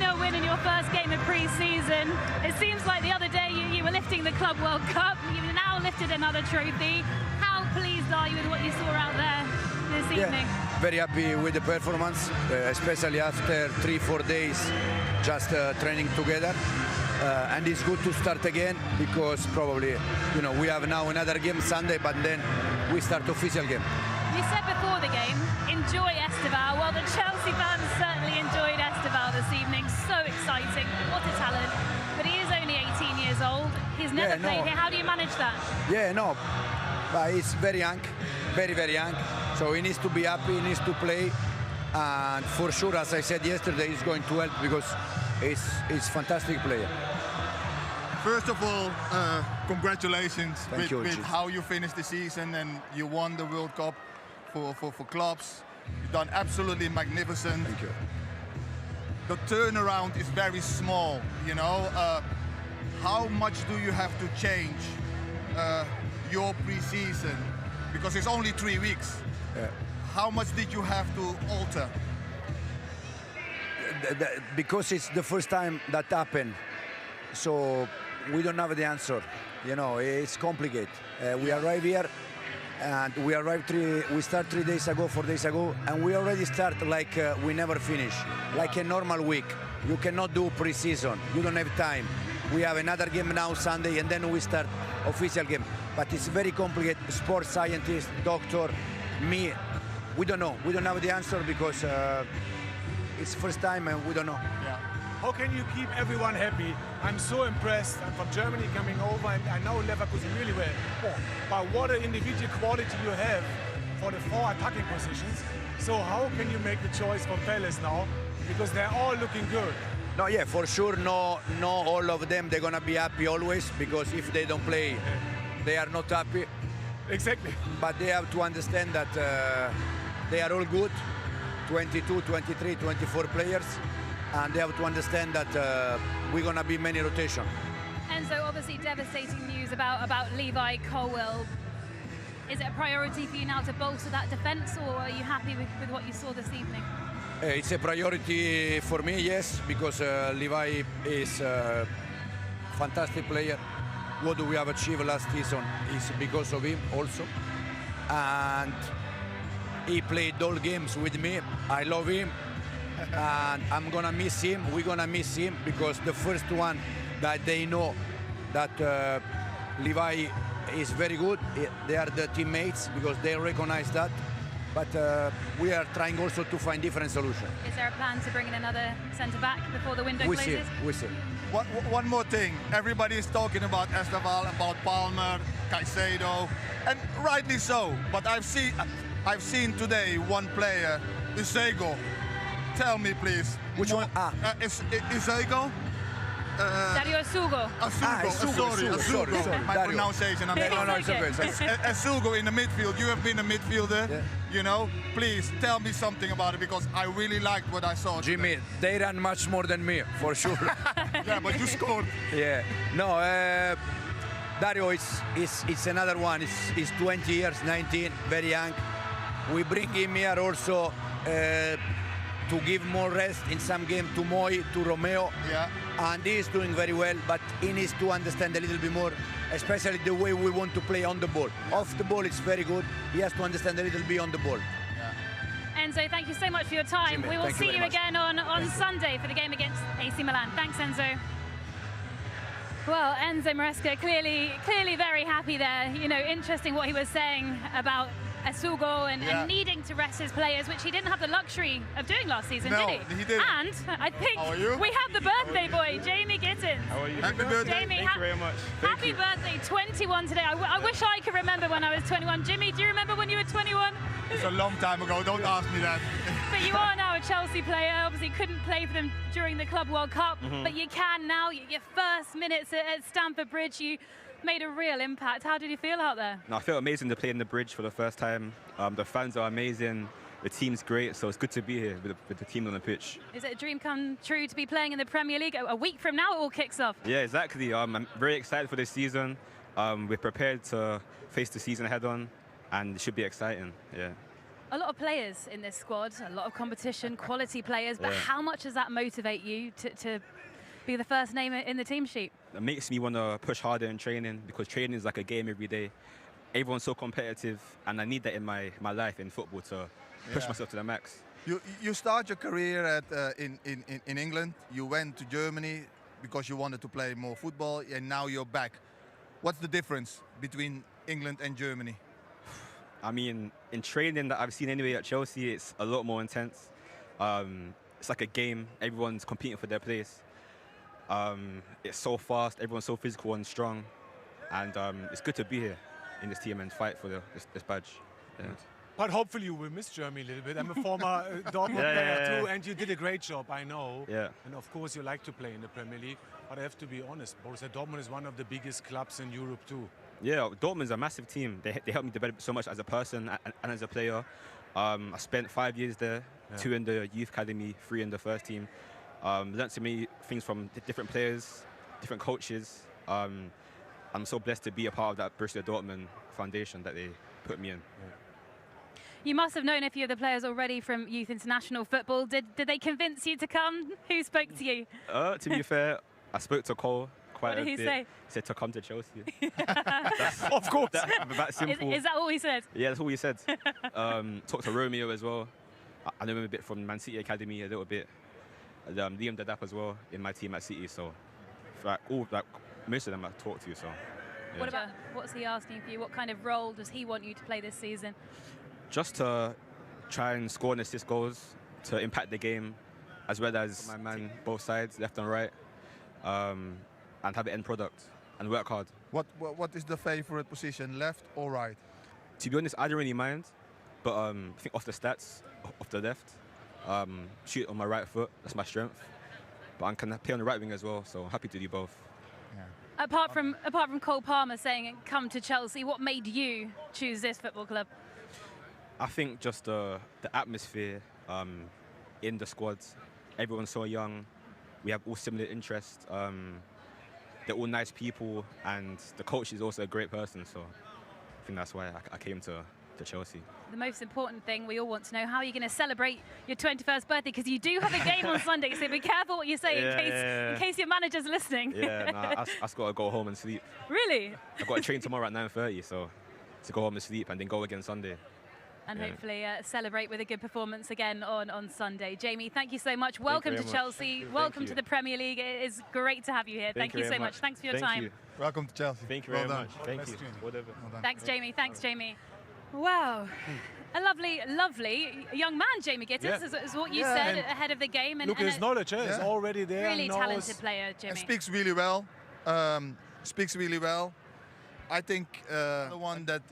3-0 win in your first game of pre-season. It seems like the other day you were lifting the Club World Cup. You've now lifted another trophy. How pleased are you with what you saw out there this evening? Very happy with the performance, especially after 3-4 days just training together. And it's good to start again because probably, you know, we have now another game Sunday, but then we start official game. You said before the game, enjoy Estevao. Well, the Chelsea fans certainly enjoyed Estevao this evening. So exciting, what a talent. But he is only 18 years old. He's never played here. How do you manage that? Yeah, no, but he's very young, very, very young. So he needs to be happy, he needs to play. And for sure, as I said yesterday, he's going to help because he's a fantastic player. First of all, congratulations with how you finished the season and you won the World Cup for clubs. You've done absolutely magnificent. Thank you. The turnaround is very small, you know. How much do you have to change your pre-season? Because it's only 3 weeks. Yeah. How much did you have to alter? Because it's the first time that happened, so we don't have the answer. You know, it's complicated. We arrive here, and we start 3 days ago, 4 days ago, and we already start like we never finish, like a normal week. You cannot do pre-season. You don't have time. We have another game now Sunday, and then we start official game. But it's very complicated. Sports scientist, doctor, me, we don't know. We don't have the answer because it's first time and we don't know. Yeah. How can you keep everyone happy? I'm so impressed. I'm from Germany coming over and I know Leverkusen really well. But what an individual quality you have for the 4 attacking positions. So how can you make the choice for Palace now? Because they're all looking good. No, yeah, for sure, no all of them, they're gonna be happy always because if they don't play, they are not happy. Exactly. But they have to understand that they are all good, 22, 23, 24 players, and they have to understand that we're going to be many rotation. Enzo, obviously devastating news about Levi Colwill. Is it a priority for you now to bolster that defence, or are you happy with what you saw this evening? It's a priority for me, yes, because Levi is a fantastic player. What we have achieved last season is because of him also. And he played all games with me. I love him. And I'm gonna miss him. We're gonna miss him because the first one that they know that Levi is very good. They are the teammates because they recognize that. But we are trying also to find different solutions. Is there a plan to bring in another centre-back before the window closes? We see. One more thing. Everybody is talking about Estevao, about Palmer, Caicedo, and rightly so. But I've seen today one player, Isego. Tell me, please. Which one? Isego? Dario Asugo. Sorry. My Dario. pronunciation. Asugo in the midfield. You have been a midfielder. Yeah. You know, please tell me something about it because I really liked what I saw. Jimmy, today. they run much more than me, for sure. Yeah, but you scored. Yeah. No, Dario is another one. He's 20 years, 19, very young. We bring him here also to give more rest in some game to Moi, to Romeo. Yeah. And he is doing very well, but he needs to understand a little bit more, especially the way we want to play on the ball. Off the ball, it's very good. He has to understand a little bit on the ball. Yeah. Enzo, thank you so much for your time. Jimmy, we will see you again on Sunday for the game against AC Milan. Thanks, Enzo. Well, Enzo Maresca clearly very happy there. You know, interesting what he was saying about Asugo and needing to rest his players, which he didn't have the luxury of doing last season, no, did he didn't. And I think we have the birthday boy, Bynoe-Gittens. How are you? Happy birthday. Jamie, Thank you very much. Happy birthday, 21 today. I wish I could remember when I was 21. Jimmy, do you remember when you were 21? It's a long time ago, don't ask me that. But you are now a Chelsea player. Obviously couldn't play for them during the Club World Cup, but you can now. Your first minutes at Stamford Bridge, you made a real impact. How did you feel out there? No, I feel amazing to play in the Bridge for the first time. The fans are amazing. The team's great, so it's good to be here with the team on the pitch. Is it a dream come true to be playing in the Premier League? A week from now it all kicks off. Yeah, exactly. I'm very excited for this season. We're prepared to face the season head on, and it should be exciting. Yeah. a lot of players in this squad, a lot of competition, quality players, but how much does that motivate you to be the first name in the team sheet? It makes me want to push harder in training, because training is like a game every day. Everyone's so competitive, and I need that in my life in football to push myself to the max. You start your career at in England. You went to Germany because you wanted to play more football, and now you're back. What's the difference between England and Germany? I mean, in training that I've seen anyway at Chelsea, it's a lot more intense. It's like a game. Everyone's competing for their place. It's so fast. Everyone's so physical and strong. And it's good to be here in this team and fight for this badge. Yeah. But hopefully you will miss Germany a little bit. I'm a former Dortmund player too, and you did a great job, I know. Yeah. And of course you like to play in the Premier League. But I have to be honest, Borussia Dortmund is one of the biggest clubs in Europe too. Yeah, Dortmund's a massive team. They helped me develop so much as a person and as a player. I spent 5 years there, 2 in the youth academy, 3 in the first team. Learned so many things from different players, different coaches. I'm so blessed to be a part of that Borussia Dortmund foundation that they put me in. Yeah. You must have known a few of the players already from youth international football. Did they convince you to come? Who spoke to you? To be fair, I spoke to Cole quite a bit. What did he say? He said to come to Chelsea. Of course. That simple. Is that all he said? Yeah, that's all he said. Talked to Romeo as well. I know him a bit from Man City Academy, a little bit. Liam Dadap as well in my team at City. So most of them I've talked to. So. Yeah. What's he asking for you? What kind of role does he want you to play this season? Just to try and score and assist goals, to impact the game, as well as my man, both sides, left and right, and have an end product and work hard. What is the favorite position, left or right? To be honest, I don't really mind, but I think off the stats, off the left, shoot on my right foot, that's my strength. But I can play on the right wing as well, so I'm happy to do both. Yeah. Apart from Cole Palmer saying come to Chelsea, what made you choose this football club? I think just the atmosphere in the squads. Everyone's so young. We have all similar interests. They're all nice people, and the coach is also a great person. So I think that's why I came to Chelsea. The most important thing we all want to know, how are you going to celebrate your 21st birthday? Because you do have a game on Sunday, so be careful what you say in case your manager's listening. Yeah, nah, I just got to go home and sleep. Really? I've got to train tomorrow at 9:30, so to go home and sleep and then go again Sunday. And hopefully celebrate with a good performance again on Sunday. Jamie, thank you so much. Welcome to Chelsea. Welcome to the Premier League. It is great to have you here. Thank you so much. Thanks for your time. Welcome to Chelsea. Thank you very much. Thank you. Whatever. Thanks, Jamie. Thanks, Jamie. Wow. A lovely, lovely young man, Bynoe-Gittens, is what you said ahead of the game. And his knowledge is already there. Really talented player, Jimmy. And speaks really well. I think the one that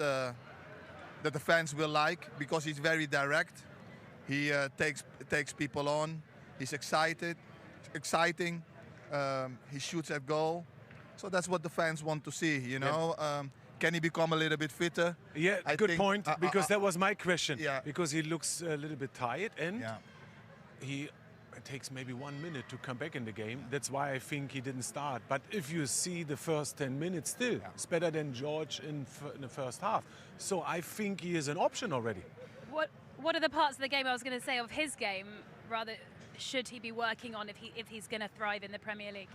the fans will like, because he's very direct. He takes people on. He's exciting. He shoots at goal. So that's what the fans want to see, you know. Can he become a little bit fitter? Yeah, good point, because that was my question. Yeah. Because he looks a little bit tired, and it takes maybe 1 minute to come back in the game. That's why I think he didn't start. But if you see the first 10 minutes still, it's better than George in the first half. So I think he is an option already. What are the parts of the game, I was going to say, of his game, rather, should he be working on if he's going to thrive in the Premier League?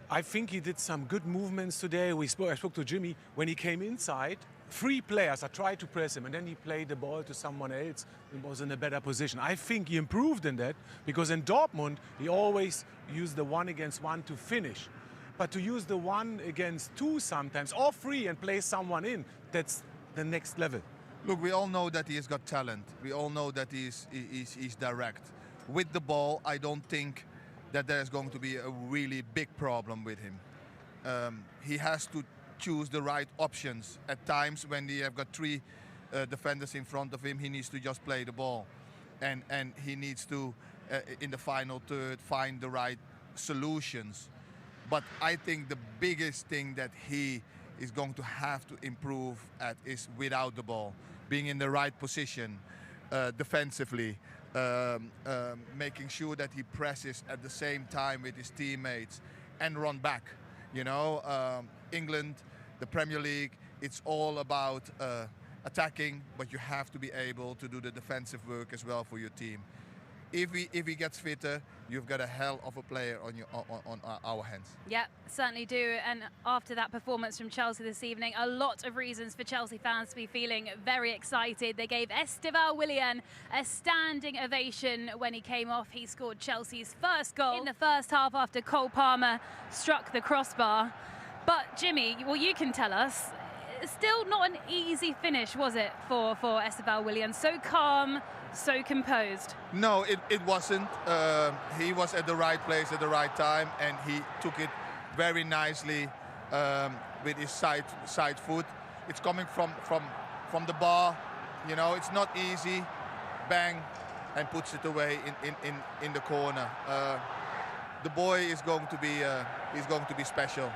I think he did some good movements today. I spoke to Jimmy. When he came inside, 3 players, I tried to press him, and then he played the ball to someone else and was in a better position. I think he improved in that, because in Dortmund, he always used the 1-against-1 to finish. But to use the 1-against-2 sometimes, or 3, and play someone in, that's the next level. Look, we all know that he has got talent. We all know that he's direct. With the ball, I don't think that there's going to be a really big problem with him. He has to choose the right options. At times when they have got 3 defenders in front of him, he needs to just play the ball. And he needs to, in the final third, find the right solutions. But I think the biggest thing that he is going to have to improve at is without the ball. Being in the right position, defensively, making sure that he presses at the same time with his teammates and run back. You know, England, the Premier League, it's all about attacking, but you have to be able to do the defensive work as well for your team. If he gets fitter, you've got a hell of a player on our hands. Yeah, certainly do. And after that performance from Chelsea this evening, a lot of reasons for Chelsea fans to be feeling very excited. They gave Estevao Willian a standing ovation when he came off. He scored Chelsea's first goal in the first half after Cole Palmer struck the crossbar. But Jimmy, well, you can tell us, still not an easy finish, was it, for Estevao Willian? So calm, so composed. No, it wasn't. He was at the right place at the right time, and he took it very nicely with his side foot. It's coming from the bar, you know. It's not easy. Bang, and puts it away in the corner. The boy is going to be special.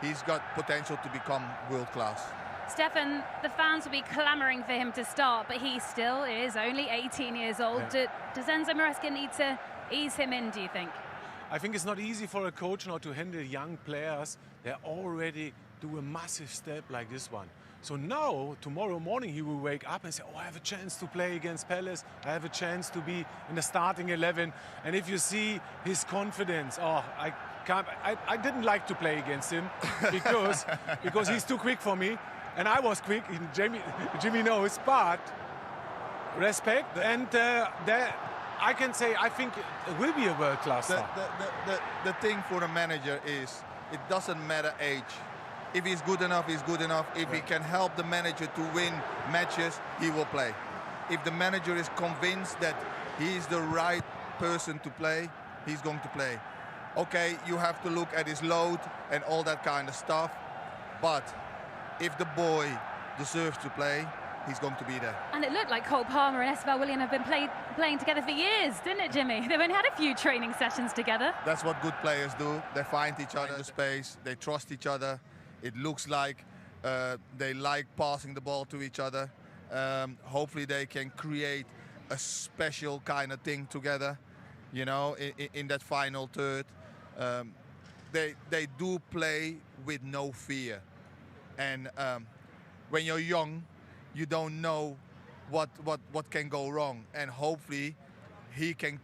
He's got potential to become world class. Stefan, the fans will be clamouring for him to start, but he still is only 18 years old. Yeah. Does Enzo Maresca need to ease him in, do you think? I think it's not easy for a coach now to handle young players. They already do a massive step like this one. So now, tomorrow morning, he will wake up and say, oh, I have a chance to play against Palace. I have a chance to be in the starting 11. And if you see his confidence, oh, I didn't like to play against him because he's too quick for me. And I was quick, Jimmy knows, but respect. And I can say, I think it will be a world-class star. The thing for a manager is, it doesn't matter age. If he's good enough, he's good enough. If he can help the manager to win matches, he will play. If the manager is convinced that he's the right person to play, he's going to play. Okay, you have to look at his load and all that kind of stuff, but if the boy deserves to play, he's going to be there. And it looked like Cole Palmer and Estevao Willian have been playing together for years, didn't it, Jimmy? They've only had a few training sessions together. That's what good players do. They find each other in the space. They trust each other. It looks like they like passing the ball to each other. Hopefully they can create a special kind of thing together, you know, in that final third. They do play with no fear. And when you're young, you don't know what can go wrong. And hopefully he can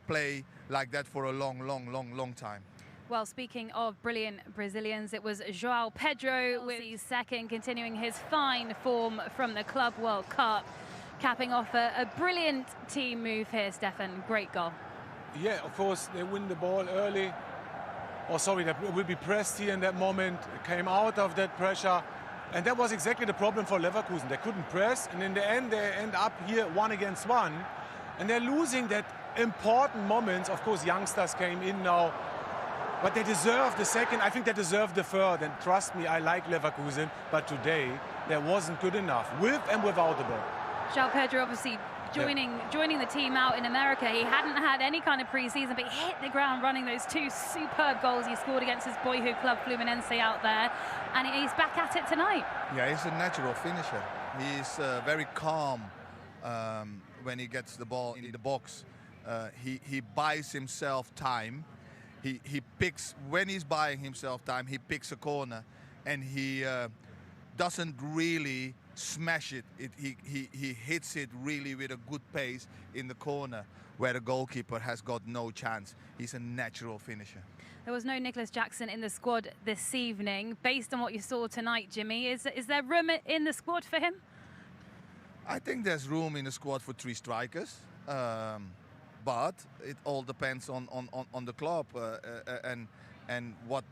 play like that for a long time. Well, speaking of brilliant Brazilians, it was João Pedro with his second, continuing his fine form from the Club World Cup, capping off a brilliant team move here, Stefan. Great goal. Yeah, of course, they win the ball early. Oh, sorry, that will be pressed here in that moment, came out of that pressure. And that was exactly the problem for Leverkusen. They couldn't press, and in the end, they end up here 1 against 1. And they're losing that important moments. Of course, youngsters came in now, but they deserve the second. I think they deserve the third. And trust me, I like Leverkusen, but today, that wasn't good enough, with and without the ball. João Pedro obviously joining the team out in America. He hadn't had any kind of pre-season, but he hit the ground running. Those 2 superb goals he scored against his boyhood club Fluminense out there, and he's back at it tonight. Yeah, he's a natural finisher. He's very calm when he gets the ball in the box. He buys himself time. He picks, when he's buying himself time, he picks a corner, and he doesn't really smash it. He hits it really with a good pace in the corner where the goalkeeper has got no chance. He's a natural finisher. There was no Nicholas Jackson in the squad this evening. Based on what you saw tonight, Jimmy, is there room in the squad for him? I think there's room in the squad for 3 strikers, but it all depends on the club and what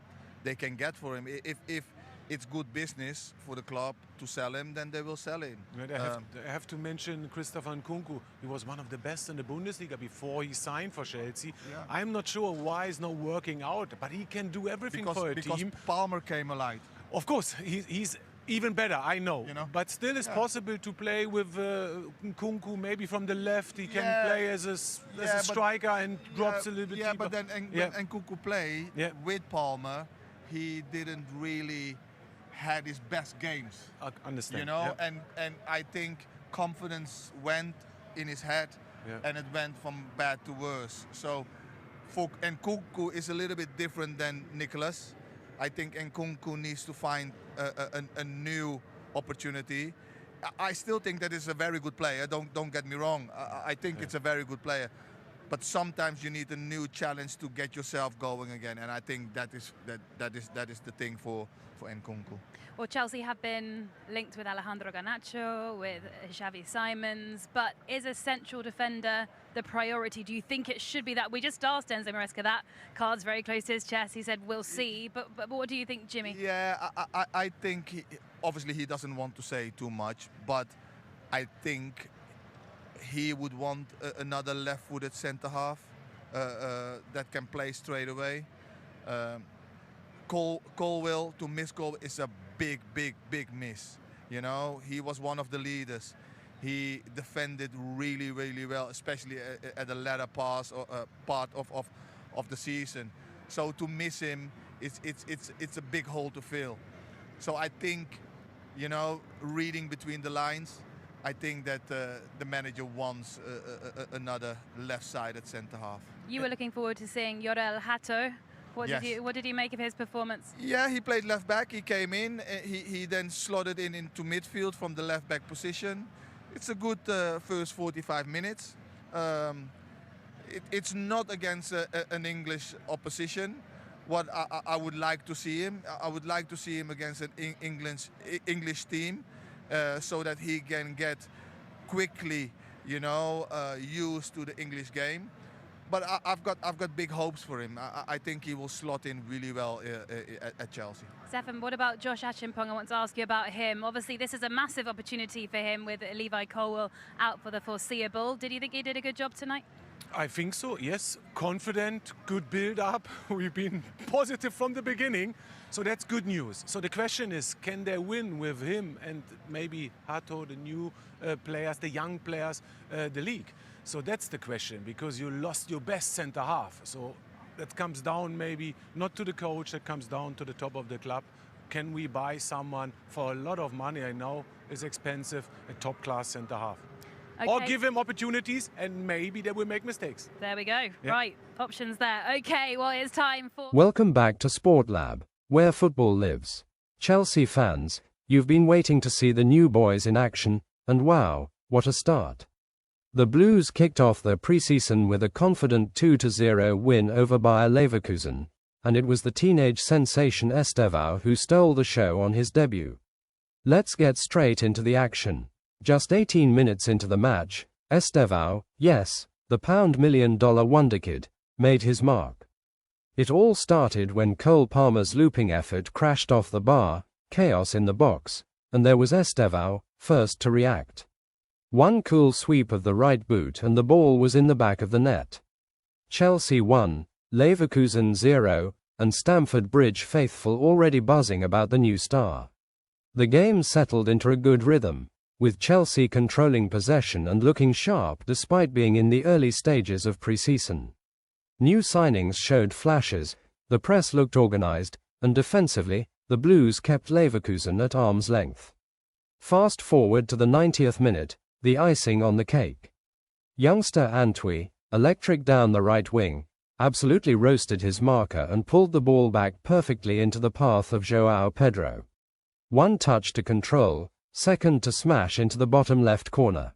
they can get for him. If it's good business for the club to sell him, then they will sell him. I have to mention Christopher Nkunku. He was one of the best in the Bundesliga before he signed for Chelsea. Yeah. I'm not sure why he's not working out, but he can do everything for a team. Because Palmer came alive. Of course, he's even better, I know. You know? But still it's possible to play with Nkunku, maybe from the left. He can play as a striker and drops a little bit deeper. But then Nkunku play with Palmer, he didn't really had his best games. I understand. You know, and I think confidence went in his head, and it went from bad to worse. So, Nkunku is a little bit different than Nicholas. I think Nkunku needs to find a new opportunity. I still think that is a very good player. Don't get me wrong. I think it's a very good player. But sometimes you need a new challenge to get yourself going again, and I think that is the thing for Nkunku. Well, Chelsea have been linked with Alejandro Garnacho, with Xavi Simons, but is a central defender the priority? Do you think it should be that? We just asked Enzo Maresca that. Card's very close to his chest. He said, we'll see. But what do you think, Jimmy? Yeah, I think, obviously he doesn't want to say too much, but I think he would want another left-footed centre-half that can play straight away. Colwill to miss goal is a big miss. You know, he was one of the leaders. He defended really well, especially at the latter part of the season. So to miss him, it's a big hole to fill. So I think, you know, reading between the lines, I think that the manager wants another left-sided centre-half. You were looking forward to seeing Yorel Hato. What did you make of his performance? Yeah, he played left-back. He came in. He then slotted into midfield from the left-back position. It's a good first 45 minutes. It's not against an English opposition. What I would like to see him, I would like to see him against an English team. So that he can get quickly, you know, used to the English game. But I've got big hopes for him. I think he will slot in really well at Chelsea. Stefan, what about Josh Achimpong? I want to ask you about him. Obviously, this is a massive opportunity for him with Levi Colwill out for the foreseeable. Did you think he did a good job tonight? I think so, yes. Confident, good build-up. We've been positive from the beginning, so that's good news. So the question is, can they win with him and maybe Hato, the new players, the young players, the league? So that's the question, because you lost your best centre-half. So that comes down maybe not to the coach, that comes down to the top of the club. Can we buy someone for a lot of money? I know it's expensive, a top-class centre-half. Okay. Or give him opportunities, and maybe they will make mistakes. There we go. Yeah. Right, options there. Okay, well, it's time for... Welcome back to SportLab, where football lives. Chelsea fans, you've been waiting to see the new boys in action, and wow, what a start. The Blues kicked off their preseason with a confident 2-0 win over Bayer Leverkusen, and it was the teenage sensation Estevao who stole the show on his debut. Let's get straight into the action. Just 18 minutes into the match, Estevao, yes, the £1 million wonder kid, made his mark. It all started when Cole Palmer's looping effort crashed off the bar, chaos in the box, and there was Estevao, first to react. One cool sweep of the right boot and the ball was in the back of the net. Chelsea 1, Leverkusen 0, and Stamford Bridge faithful already buzzing about the new star. The game settled into a good rhythm, with Chelsea controlling possession and looking sharp despite being in the early stages of pre-season. New signings showed flashes, the press looked organised, and defensively, the Blues kept Leverkusen at arm's length. Fast forward to the 90th minute, the icing on the cake. Youngster Antwi, electric down the right wing, absolutely roasted his marker and pulled the ball back perfectly into the path of João Pedro. One touch to control, second to smash into the bottom left corner.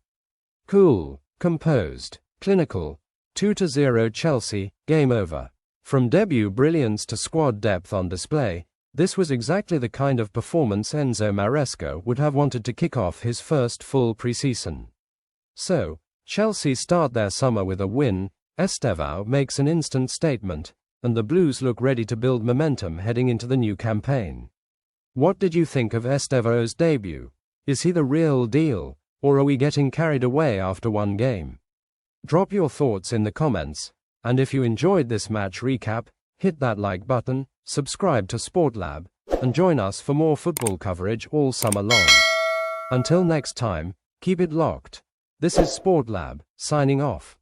Cool, composed, clinical, 2-0 Chelsea, game over. From debut brilliance to squad depth on display, this was exactly the kind of performance Enzo Maresca would have wanted to kick off his first full pre-season. So, Chelsea start their summer with a win, Estevao makes an instant statement, and the Blues look ready to build momentum heading into the new campaign. What did you think of Estevao's debut? Is he the real deal, or are we getting carried away after one game? Drop your thoughts in the comments, and if you enjoyed this match recap, hit that like button, subscribe to SportLab, and join us for more football coverage all summer long. Until next time, keep it locked. This is SportLab, signing off.